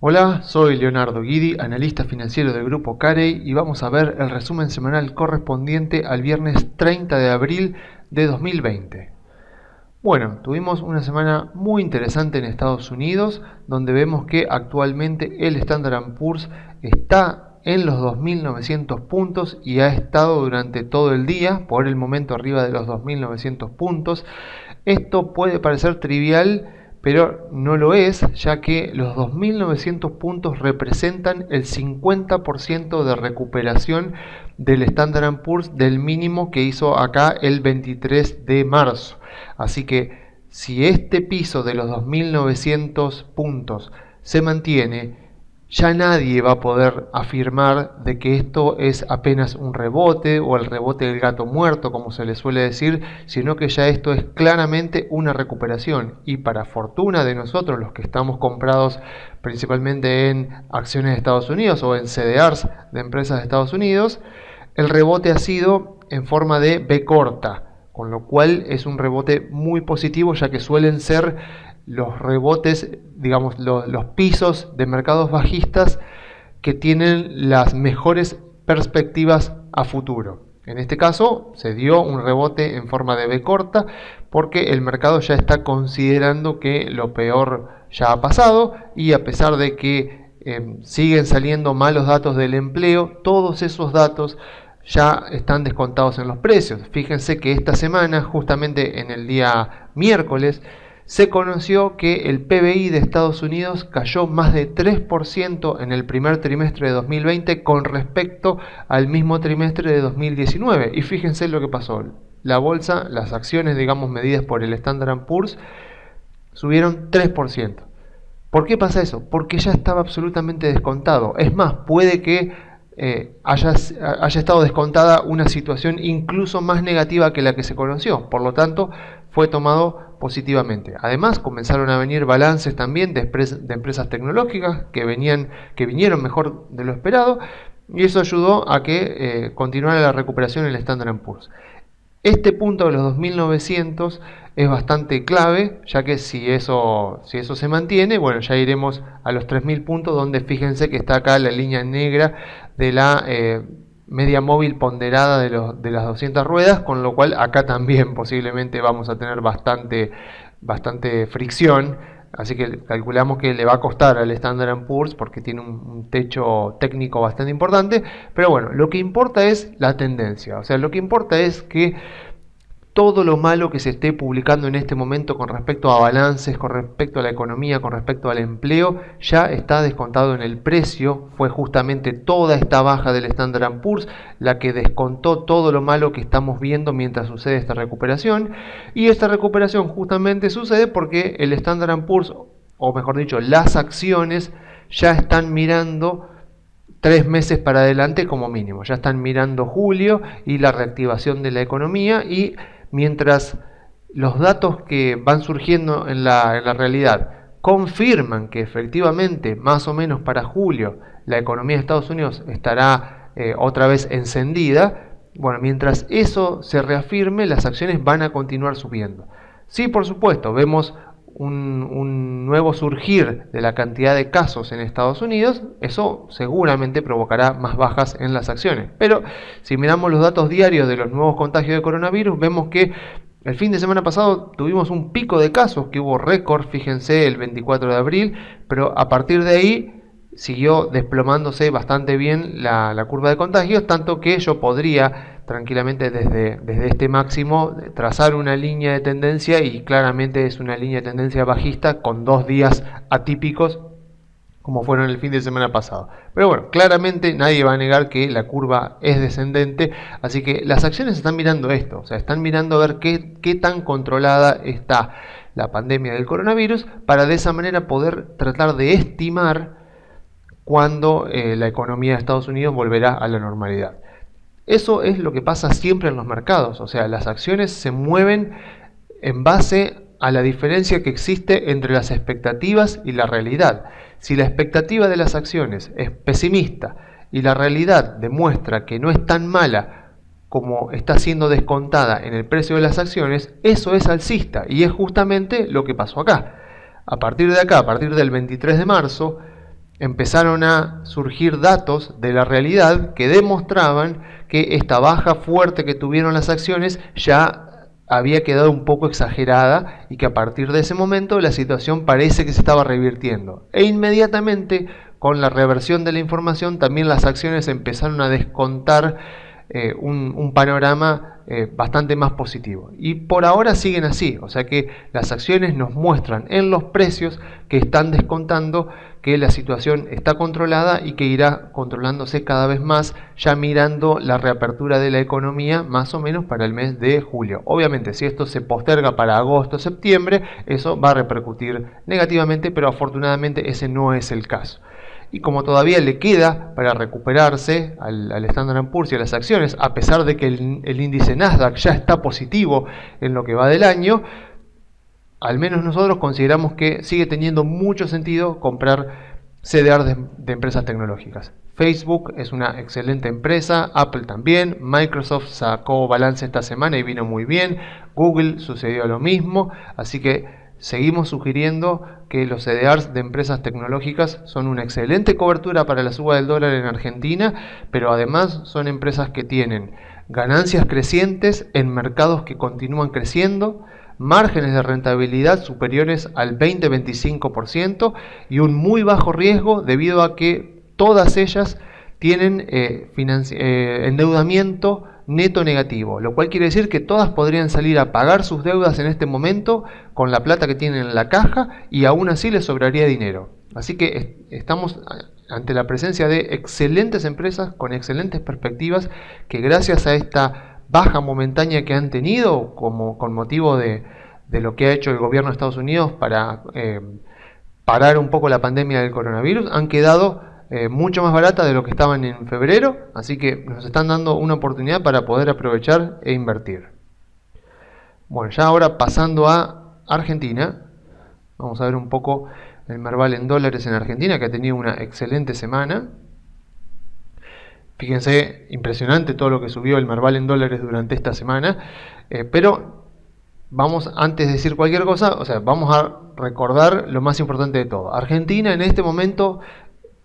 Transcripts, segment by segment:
Hola, soy Leonardo Guidi, analista financiero del Grupo Carey, y vamos a ver el resumen semanal correspondiente al viernes 30 de abril de 2020. Bueno, tuvimos una semana muy interesante en Estados Unidos, donde vemos que actualmente el Standard & Poor's está en los 2.900 puntos y ha estado durante todo el día, por el momento arriba de los 2.900 puntos. Esto puede parecer trivial, pero no lo es, ya que los 2.900 puntos representan el 50% de recuperación del Standard & Poor's del mínimo que hizo acá el 23 de marzo. Así que si este piso de los 2.900 puntos se mantiene, ya nadie va a poder afirmar de que esto es apenas un rebote o el rebote del gato muerto, como se le suele decir, sino que ya esto es claramente una recuperación. Y para fortuna de nosotros, los que estamos comprados principalmente en acciones de Estados Unidos o en CDRs de empresas de Estados Unidos, el rebote ha sido en forma de B corta, con lo cual es un rebote muy positivo, ya que suelen ser los rebotes, digamos, los pisos de mercados bajistas que tienen las mejores perspectivas a futuro. En este caso se dio un rebote en forma de B corta porque el mercado ya está considerando que lo peor ya ha pasado, y a pesar de que siguen saliendo malos datos del empleo, todos esos datos ya están descontados en los precios. Fíjense que esta semana, justamente en el día miércoles, se conoció que el PBI de Estados Unidos cayó más de 3% en el primer trimestre de 2020 con respecto al mismo trimestre de 2019. Y fíjense lo que pasó. La bolsa, las acciones, digamos, medidas por el Standard & Poor's, subieron 3%. ¿Por qué pasa eso? Porque ya estaba absolutamente descontado. Es más, puede que haya estado descontada una situación incluso más negativa que la que se conoció. Por lo tanto, fue tomado positivamente. Además, comenzaron a venir balances también de empresas tecnológicas que vinieron mejor de lo esperado, y eso ayudó a que continuara la recuperación en el Standard & Poor's. Este punto de los 2.900 es bastante clave, ya que si eso se mantiene, bueno, ya iremos a los 3.000 puntos, donde fíjense que está acá la línea negra de la media móvil ponderada de las 200 ruedas, con lo cual acá también posiblemente vamos a tener bastante fricción. Así que calculamos que le va a costar al Standard & Poor's porque tiene un techo técnico bastante importante. Pero bueno, lo que importa es la tendencia. O sea, lo que importa es que todo lo malo que se esté publicando en este momento con respecto a balances, con respecto a la economía, con respecto al empleo, ya está descontado en el precio. Fue justamente toda esta baja del Standard & Poor's la que descontó todo lo malo que estamos viendo mientras sucede esta recuperación. Y esta recuperación justamente sucede porque el Standard & Poor's, o mejor dicho, las acciones, ya están mirando 3 meses para adelante como mínimo. Ya están mirando julio y la reactivación de la economía, y mientras los datos que van surgiendo en la realidad confirman que efectivamente más o menos para julio la economía de Estados Unidos estará otra vez encendida, bueno, mientras eso se reafirme, las acciones van a continuar subiendo. Sí, por supuesto, vemos un nuevo surgir de la cantidad de casos en Estados Unidos, eso seguramente provocará más bajas en las acciones. Pero si miramos los datos diarios de los nuevos contagios de coronavirus, vemos que el fin de semana pasado tuvimos un pico de casos, que hubo récord, fíjense, el 24 de abril, pero a partir de ahí siguió desplomándose bastante bien la curva de contagios, tanto que yo podría tranquilamente desde este máximo trazar una línea de tendencia, y claramente es una línea de tendencia bajista con 2 días atípicos como fueron el fin de semana pasado. Pero bueno, claramente nadie va a negar que la curva es descendente, así que las acciones están mirando esto, o sea, están mirando a ver qué tan controlada está la pandemia del coronavirus, para de esa manera poder tratar de estimar cuándo la economía de Estados Unidos volverá a la normalidad. Eso es lo que pasa siempre en los mercados, o sea, las acciones se mueven en base a la diferencia que existe entre las expectativas y la realidad. Si la expectativa de las acciones es pesimista y la realidad demuestra que no es tan mala como está siendo descontada en el precio de las acciones, eso es alcista, y es justamente lo que pasó acá. A partir de acá, a partir del 23 de marzo, empezaron a surgir datos de la realidad que demostraban que esta baja fuerte que tuvieron las acciones ya había quedado un poco exagerada y que a partir de ese momento la situación parece que se estaba revirtiendo. E inmediatamente, con la reversión de la información, también las acciones empezaron a descontar un panorama bastante más positivo. Y por ahora siguen así, o sea que las acciones nos muestran en los precios que están descontando que la situación está controlada y que irá controlándose cada vez más, ya mirando la reapertura de la economía más o menos para el mes de julio. Obviamente, si esto se posterga para agosto o septiembre, eso va a repercutir negativamente, pero afortunadamente ese no es el caso. Y como todavía le queda para recuperarse al Standard & Poor's y a las acciones, a pesar de que el índice Nasdaq ya está positivo en lo que va del año, al menos nosotros consideramos que sigue teniendo mucho sentido comprar CDR de empresas tecnológicas. Facebook es una excelente empresa, Apple también, Microsoft sacó balance esta semana y vino muy bien, Google sucedió lo mismo, así que seguimos sugiriendo que los CDRs de empresas tecnológicas son una excelente cobertura para la suba del dólar en Argentina, pero además son empresas que tienen ganancias crecientes en mercados que continúan creciendo, márgenes de rentabilidad superiores al 20-25% y un muy bajo riesgo debido a que todas ellas tienen endeudamiento neto negativo, lo cual quiere decir que todas podrían salir a pagar sus deudas en este momento con la plata que tienen en la caja y aún así les sobraría dinero. Así que estamos ante la presencia de excelentes empresas con excelentes perspectivas que gracias a esta baja momentánea que han tenido con motivo de lo que ha hecho el gobierno de Estados Unidos para parar un poco la pandemia del coronavirus, han quedado mucho más barata de lo que estaban en febrero, así que nos están dando una oportunidad para poder aprovechar e invertir. Bueno, ya ahora pasando a Argentina, vamos a ver un poco el Merval en dólares en Argentina, que ha tenido una excelente semana. Fíjense, impresionante todo lo que subió el Merval en dólares durante esta semana, pero vamos, antes de decir cualquier cosa, vamos a recordar lo más importante de todo. Argentina en este momento,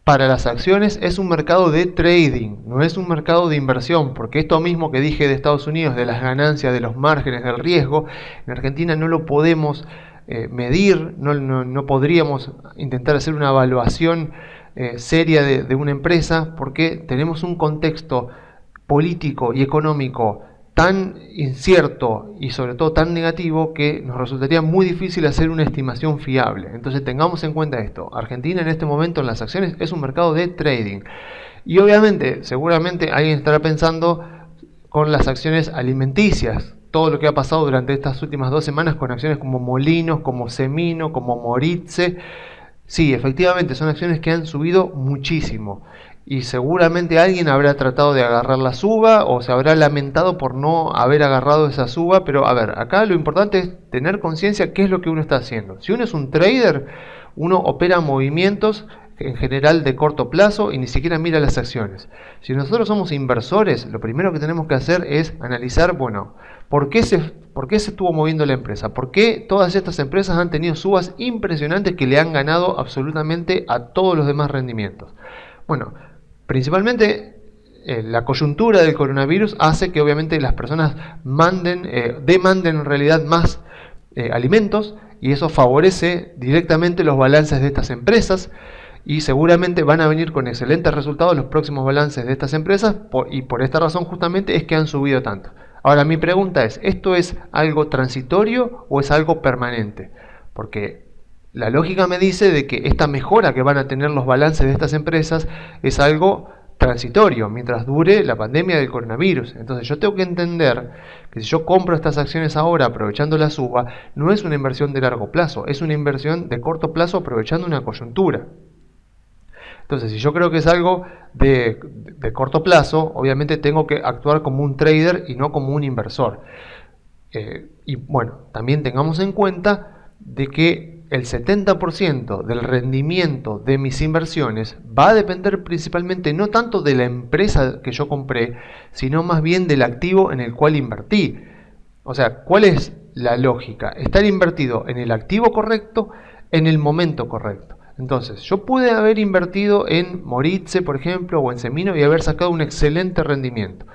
para las acciones, es un mercado de trading, no es un mercado de inversión, porque esto mismo que dije de Estados Unidos, de las ganancias, de los márgenes, del riesgo, en Argentina no lo podemos medir, no podríamos intentar hacer una evaluación seria de una empresa, porque tenemos un contexto político y económico tan incierto y sobre todo tan negativo que nos resultaría muy difícil hacer una estimación fiable. Entonces tengamos en cuenta esto. Argentina en este momento en las acciones es un mercado de trading. Y obviamente, seguramente alguien estará pensando con las acciones alimenticias. Todo lo que ha pasado durante estas últimas 2 semanas con acciones como Molinos, como Semino, como Moritze. Sí, efectivamente son acciones que han subido muchísimo. Y seguramente alguien habrá tratado de agarrar la suba o se habrá lamentado por no haber agarrado esa suba, pero a ver, acá lo importante es tener conciencia qué es lo que uno está haciendo. Si uno es un trader, uno opera movimientos en general de corto plazo y ni siquiera mira las acciones. Si nosotros somos inversores, lo primero que tenemos que hacer es analizar, bueno, ¿por qué se estuvo moviendo la empresa? ¿Por qué todas estas empresas han tenido subas impresionantes que le han ganado absolutamente a todos los demás rendimientos? Bueno, principalmente la coyuntura del coronavirus hace que obviamente las personas demanden en realidad más alimentos y eso favorece directamente los balances de estas empresas y seguramente van a venir con excelentes resultados los próximos balances de estas empresas y por esta razón justamente es que han subido tanto. Ahora mi pregunta es, ¿esto es algo transitorio o es algo permanente? Porque la lógica me dice de que esta mejora que van a tener los balances de estas empresas es algo transitorio, mientras dure la pandemia del coronavirus. Entonces yo tengo que entender que si yo compro estas acciones ahora aprovechando la suba, no es una inversión de largo plazo, es una inversión de corto plazo aprovechando una coyuntura. Entonces si yo creo que es algo de corto plazo, obviamente tengo que actuar como un trader y no como un inversor. Y bueno, también tengamos en cuenta de que el 70% del rendimiento de mis inversiones va a depender principalmente no tanto de la empresa que yo compré, sino más bien del activo en el cual invertí. O sea, ¿cuál es la lógica? Estar invertido en el activo correcto, en el momento correcto. Entonces, yo pude haber invertido en Moritze, por ejemplo, o en Semino y haber sacado un excelente rendimiento.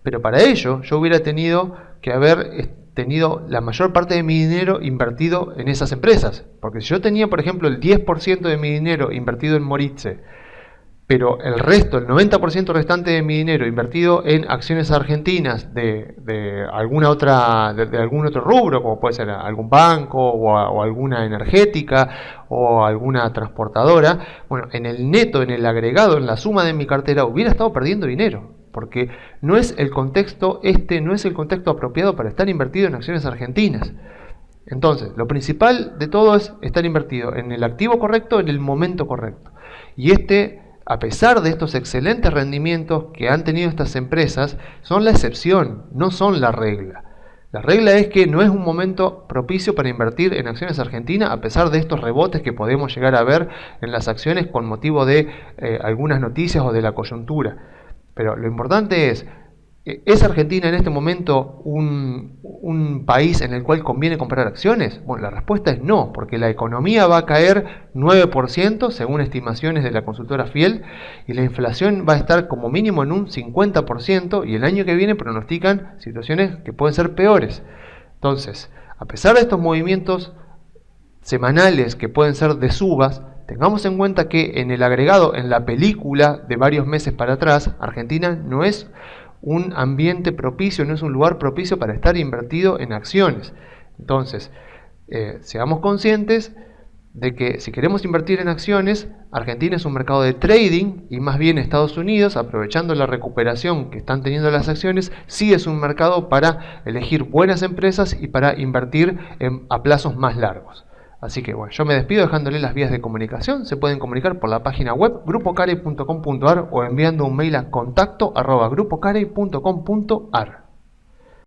Pero para ello, yo hubiera tenido que haber tenido la mayor parte de mi dinero invertido en esas empresas. Porque si yo tenía, por ejemplo, el 10% de mi dinero invertido en Moritze, pero el resto, el 90% restante de mi dinero invertido en acciones argentinas de alguna otra, de algún otro rubro, como puede ser algún banco o alguna energética o alguna transportadora, bueno, en el neto, en el agregado, en la suma de mi cartera, hubiera estado perdiendo dinero, porque no es el contexto, no es el contexto apropiado para estar invertido en acciones argentinas. Entonces, lo principal de todo es estar invertido en el activo correcto, en el momento correcto. Y a pesar de estos excelentes rendimientos que han tenido estas empresas, son la excepción, no son la regla. La regla es que no es un momento propicio para invertir en acciones argentinas, a pesar de estos rebotes que podemos llegar a ver en las acciones con motivo de algunas noticias o de la coyuntura. Pero lo importante ¿es Argentina en este momento un país en el cual conviene comprar acciones? Bueno, la respuesta es no, porque la economía va a caer 9% según estimaciones de la consultora Fiel, y la inflación va a estar como mínimo en un 50%, y el año que viene pronostican situaciones que pueden ser peores. Entonces, a pesar de estos movimientos semanales que pueden ser de subas, tengamos en cuenta que en el agregado, en la película de varios meses para atrás, Argentina no es un ambiente propicio, no es un lugar propicio para estar invertido en acciones. Entonces, seamos conscientes de que si queremos invertir en acciones, Argentina es un mercado de trading, y más bien Estados Unidos, aprovechando la recuperación que están teniendo las acciones, sí es un mercado para elegir buenas empresas y para invertir a plazos más largos. Así que bueno, yo me despido dejándole las vías de comunicación. Se pueden comunicar por la página web grupocarey.com.ar o enviando un mail a contacto@grupocarey.com.ar.